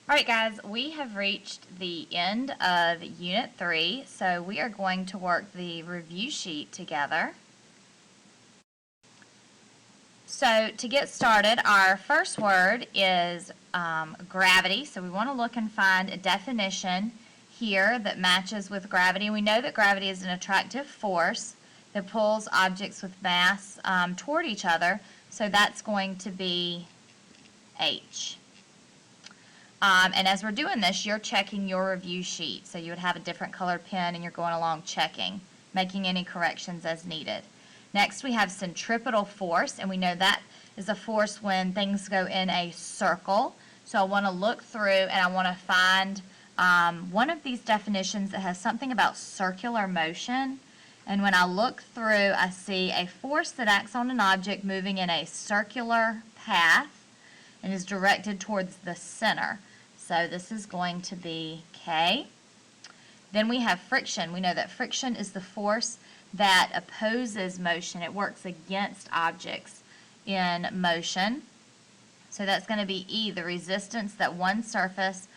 All right, guys, we have reached the end of Unit 3, so we are going to work the review sheet together. So to get started, our first word is gravity. So we want to look and find a definition here that matches with gravity. We know that gravity is an attractive force that pulls objects with mass toward each other, so that's going to be H. And as we're doing this, you're checking your review sheet. So you would have a different colored pen and you're going along checking, making any corrections as needed. Next, we have centripetal force, and we know that is a force when things go in a circle. So I want to look through and I want to find one of these definitions that has something about circular motion. And when I look through, I see a force that acts on an object moving in a circular path and is directed towards the center. So this is going to be K. Then we have friction. We know that friction is the force that opposes motion. It works against objects in motion. So that's going to be E, the resistance that one surface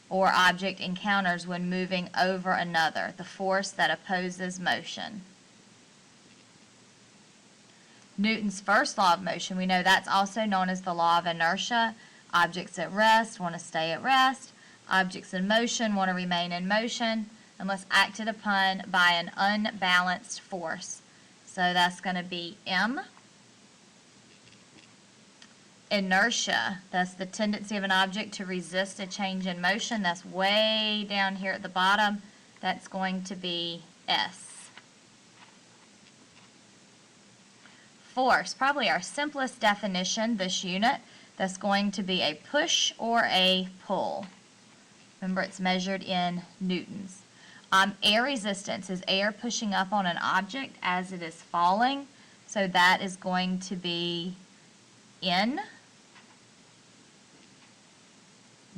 or object encounters when moving over another, the force that opposes motion. Newton's first law of motion, we know that's also known as the law of inertia. Objects at rest want to stay at rest. Objects in motion want to remain in motion unless acted upon by an unbalanced force. So that's going to be M. Inertia, that's the tendency of an object to resist a change in motion. That's way down here at the bottom. That's going to be S. Force, probably our simplest definition this unit. That's going to be a push or a pull. Remember, it's measured in newtons. Air resistance is air pushing up on an object as it is falling. So that is going to be N.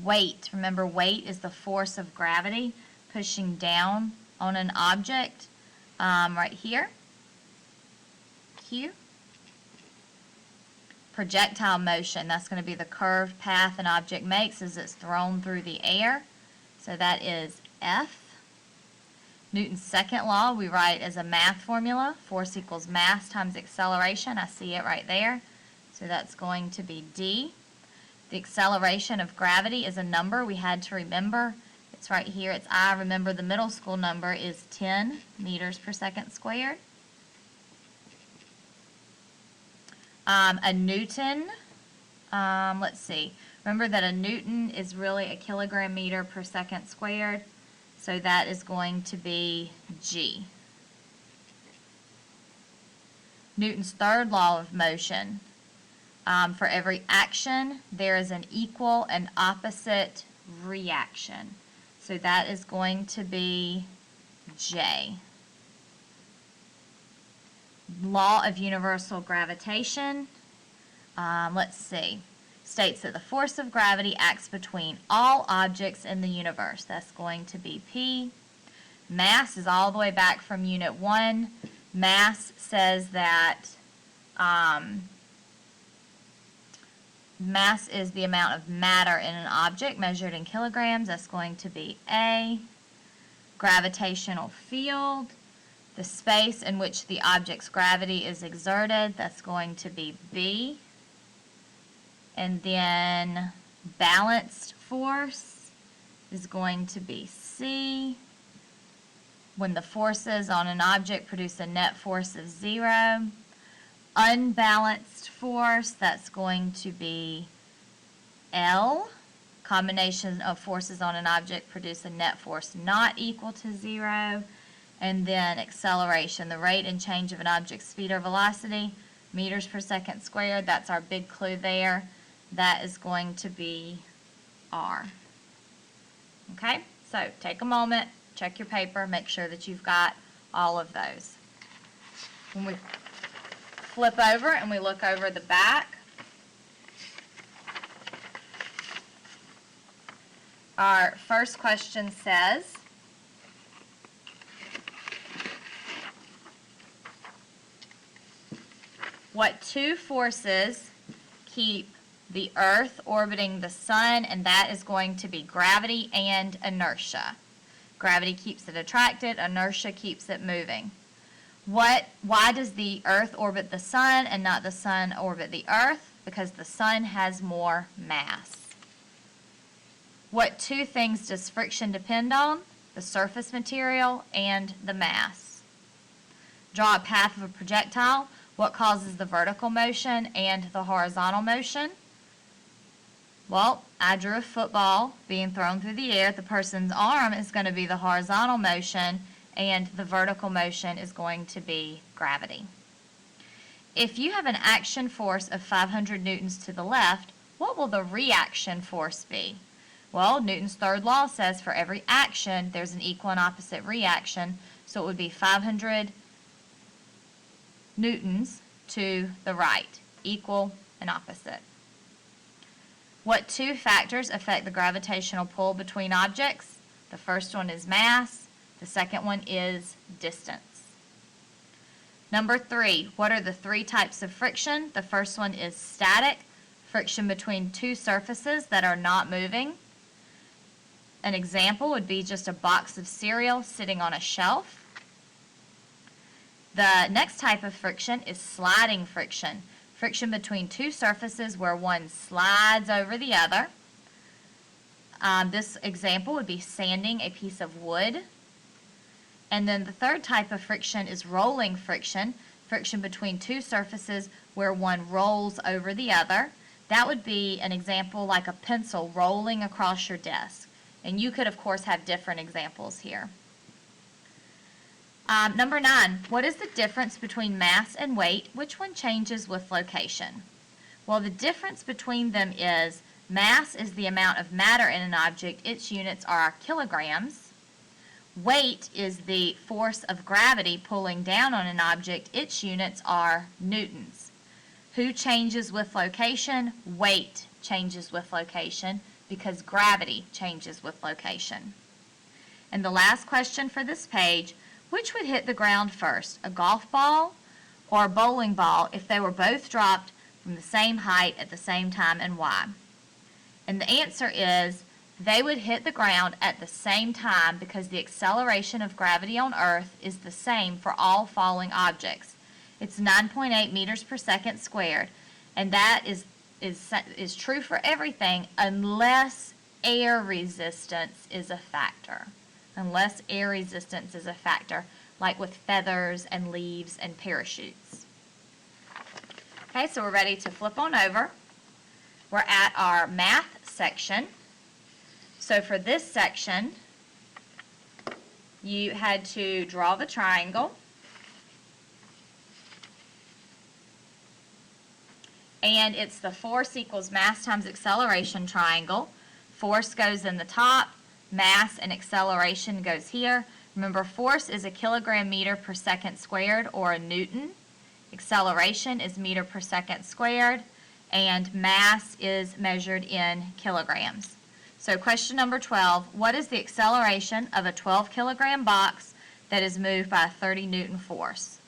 Weight, remember, weight is the force of gravity pushing down on an object right here. Q. Projectile motion, that's going to be the curved path an object makes as it's thrown through the air. So that is F. Newton's second law we write as a math formula. Force equals mass times acceleration. I see it right there. So that's going to be D. The acceleration of gravity is a number we had to remember. It's right here. It's I. Remember, the middle school number is 10 meters per second squared. A Newton, let's see. Remember that a Newton is really a kilogram meter per second squared. So that is going to be G. Newton's third law of motion. For every action, there is an equal and opposite reaction. So that is going to be J. Law of universal gravitation, let's see, states that the force of gravity acts between all objects in the universe. That's going to be P. Mass is all the way back from Unit 1. Mass says that mass is the amount of matter in an object measured in kilograms. That's going to be A. Gravitational field, the space in which the object's gravity is exerted, that's going to be B. And then balanced force is going to be C. When the forces on an object produce a net force of 0. Unbalanced force, that's going to be L. Combination of forces on an object produce a net force not equal to 0. And then acceleration, the rate and change of an object's speed or velocity, meters per second squared. That's our big clue there. That is going to be R. Okay, so take a moment, check your paper, make sure that you've got all of those. When we flip over and we look over the back, our first question says, what two forces keep the Earth orbiting the sun, and that is going to be gravity and inertia. Gravity keeps it attracted, inertia keeps it moving. Why does the Earth orbit the sun and not the sun orbit the Earth? Because the sun has more mass. What two things does friction depend on? The surface material and the mass. Draw a path of a projectile. What causes the vertical motion and the horizontal motion? Well, I drew a football being thrown through the air. The person's arm is going to be the horizontal motion, and the vertical motion is going to be gravity. If you have an action force of 500 newtons to the left, what will the reaction force be? Well, Newton's third law says for every action, there's an equal and opposite reaction, so it would be 500 newtons to the right, equal and opposite. What two factors affect the gravitational pull between objects? The first one is mass, the second one is distance. Number 3, what are the 3 types of friction? The first one is static, friction between two surfaces that are not moving. An example would be just a box of cereal sitting on a shelf. The next type of friction is sliding friction, friction between two surfaces where one slides over the other. This example would be sanding a piece of wood. And then the third type of friction is rolling friction, friction between two surfaces where one rolls over the other. That would be an example like a pencil rolling across your desk. And you could, of course, have different examples here. Number 9, what is the difference between mass and weight? Which one changes with location? Well, the difference between them is mass is the amount of matter in an object. Its units are kilograms. Weight is the force of gravity pulling down on an object. Its units are newtons. Who changes with location? Weight changes with location, because gravity changes with location. And the last question for this page, which would hit the ground first, a golf ball or a bowling ball if they were both dropped from the same height at the same time, and why? And the answer is they would hit the ground at the same time because the acceleration of gravity on Earth is the same for all falling objects. It's 9.8 meters per second squared, and that is true for everything unless air resistance is a factor. Unless air resistance is a factor, like with feathers and leaves and parachutes. Okay, so we're ready to flip on over. We're at our math section. So for this section, you had to draw the triangle. And it's the force equals mass times acceleration triangle. Force goes in the top, mass and acceleration goes here. Remember, force is a kilogram meter per second squared, or a newton. Acceleration is meter per second squared, and mass is measured in kilograms. So question number 12, what is the acceleration of a 12 kilogram box that is moved by a 30 newton force?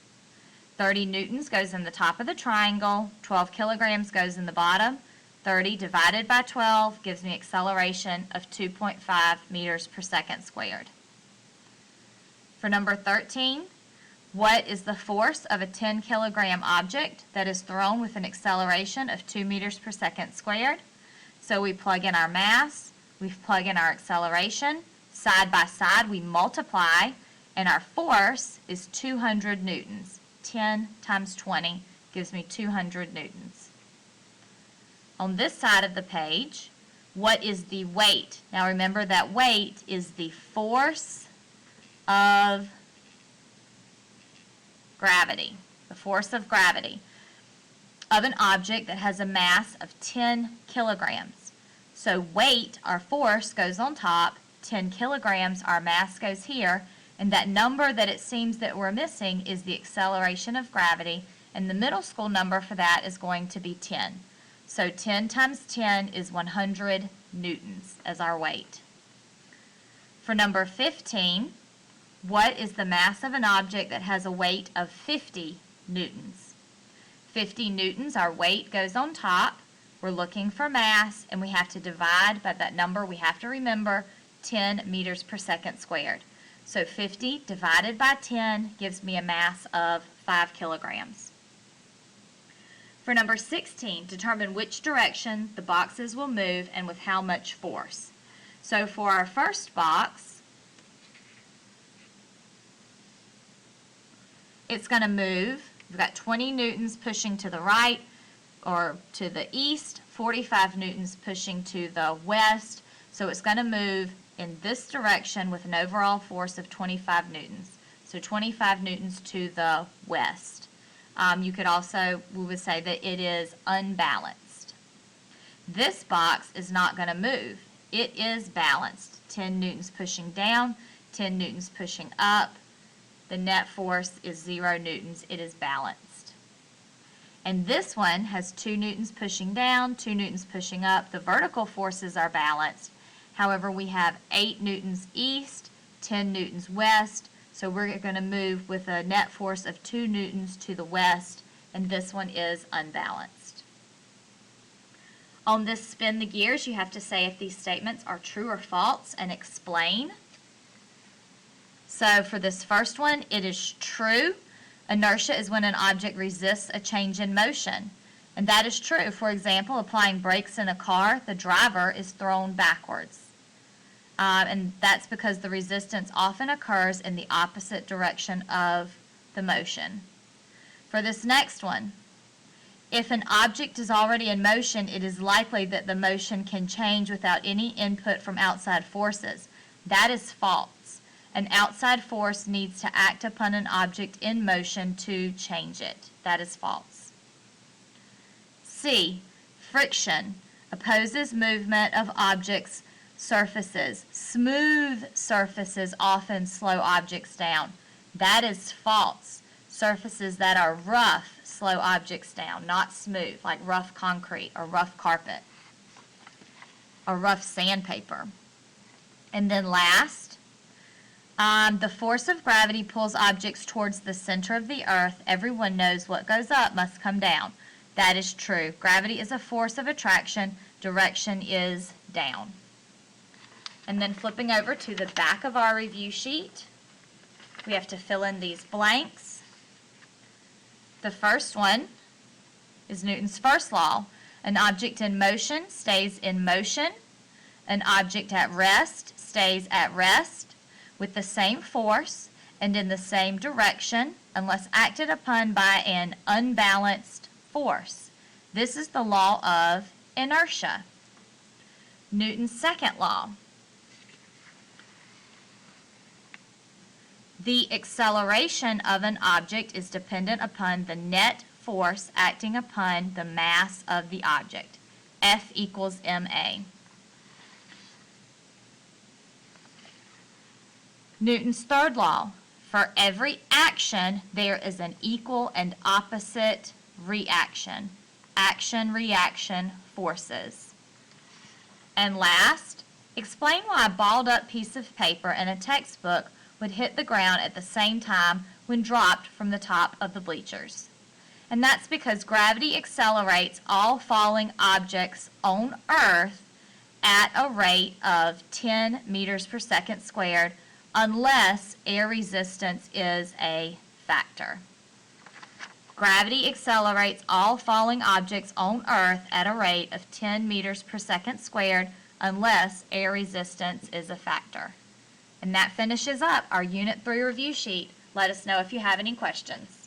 30 newtons goes in the top of the triangle, 12 kilograms goes in the bottom. 30 divided by 12 gives me acceleration of 2.5 meters per second squared. For number 13, what is the force of a 10 kilogram object that is thrown with an acceleration of 2 meters per second squared? So we plug in our mass, we plug in our acceleration, side by side we multiply, and our force is 200 newtons. 10 times 20 gives me 200 newtons. On this side of the page, what is the weight? Now remember that weight is the force of gravity, the force of gravity of an object that has a mass of 10 kilograms. So weight, our force, goes on top, 10 kilograms, our mass goes here, and that number that it seems that we're missing is the acceleration of gravity, and the middle school number for that is going to be 10. So 10 times 10 is 100 newtons as our weight. For number 15, what is the mass of an object that has a weight of 50 newtons? 50 newtons, our weight goes on top, We're looking for mass, and we have to divide by that number. We have to remember 10 meters per second squared. So 50 divided by 10 gives me a mass of 5 kilograms. For number 16, determine which direction the boxes will move and with how much force. So for our first box, it's going to move. We've got 20 newtons pushing to the right or to the east, 45 newtons pushing to the west. So it's going to move in this direction with an overall force of 25 newtons. So 25 newtons to the west. You could also, we would say that it is unbalanced. This box is not going to move. It is balanced. 10 newtons pushing down, 10 newtons pushing up. The net force is 0 newtons. It is balanced. And this one has 2 newtons pushing down, 2 newtons pushing up. The vertical forces are balanced. However, we have 8 newtons east, 10 newtons west. So we're going to move with a net force of 2 newtons to the west, and this one is unbalanced. On this spin the gears, you have to say if these statements are true or false and explain. So for this first one, it is true. Inertia is when an object resists a change in motion. And that is true. For example, applying brakes in a car, the driver is thrown backwards. And that's because the resistance often occurs in the opposite direction of the motion. For this next one, if an object is already in motion, it is likely that the motion can change without any input from outside forces. That is false. An outside force needs to act upon an object in motion to change it. That is false. C, friction opposes movement of objects' surfaces. Smooth surfaces often slow objects down. That is false. Surfaces that are rough slow objects down, not smooth, like rough concrete or rough carpet or rough sandpaper. And then last, the force of gravity pulls objects towards the center of the earth. Everyone knows what goes up must come down. That is true. Gravity is a force of attraction. Direction is down. And then flipping over to the back of our review sheet, we have to fill in these blanks. The first one is Newton's first law. An object in motion stays in motion. An object at rest stays at rest with the same force and in the same direction unless acted upon by an unbalanced force. This is the law of inertia. Newton's second law. The acceleration of an object is dependent upon the net force acting upon the mass of the object. F equals ma. Newton's third law. For every action, there is an equal and opposite reaction. Action, reaction, forces. And last, explain why a balled up piece of paper in a textbook would hit the ground at the same time when dropped from the top of the bleachers. And that's because gravity accelerates all falling objects on Earth at a rate of 10 meters per second squared unless air resistance is a factor. Gravity accelerates all falling objects on Earth at a rate of 10 meters per second squared unless air resistance is a factor. And that finishes up our Unit 3 review sheet. Let us know if you have any questions.